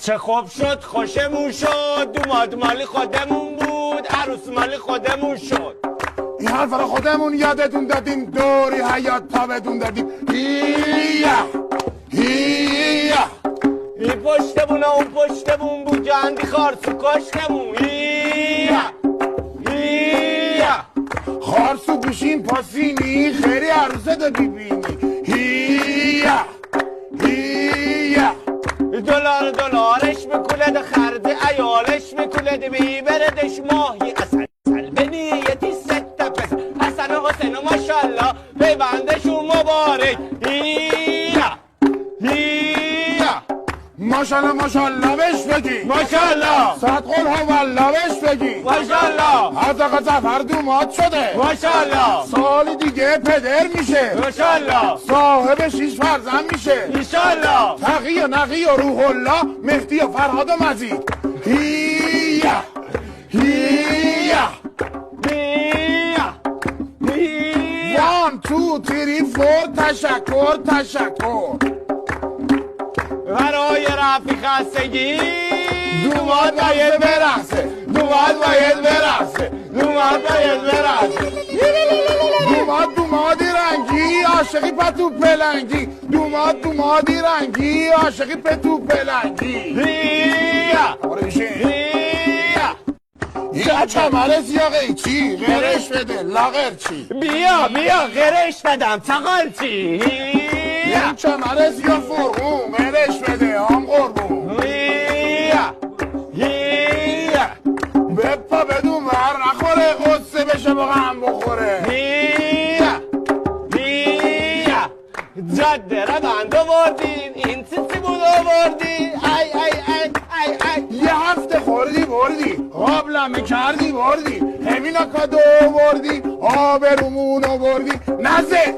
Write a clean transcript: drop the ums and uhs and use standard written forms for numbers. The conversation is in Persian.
چه خوب شد خوشمون شد دوماد مالی خودمون بود عروس مالی خودمون شد این حرف رو خودمون یادتون دادیم دوری حیات پا بدون دادیم هیه این پشتمون اون پشتمون بود جاندی خارسو کشتمون هیه خارسو بشین پاسینی خیری عروسه دا ببینی هیه دلارش میکنه ده خرده ایالش میکنه ده بیبردش ماهی اصل به نیتی ست پس حسن و حسین و ماشالله پیوندشون مبارک ماشالله بش بگی ماشالله صد قول ها والله بش بگی ماشالله حتی زفر دوماد شده ماشالله سال دیگه پدر میشه ماشالله صاحب 6 فرزند میشه انشالله تقی و نقی و روح الله مهدی و فرهاد و مزید هیه 1 2 3 4 تشکر برای رفی خستگی دوماد باید برقصه دومادی رنگی عاشقی پتو پلنگی دومادی رنگی عاشقی پتو پلنگی یا چمره سیاقه چی غرش بده لاغر چی بیا غرش بدم چقال چی این چمره سیاه فرقون غرش بده هم قربون بپا بدون ور نخوره قصه بشه با هم بخوره جاده را بند آوردین این چیزی بود آوردی یه هفته خوردی بردی قابلمه کردی بردی همینا کادو بردی آبرومون بردی نزه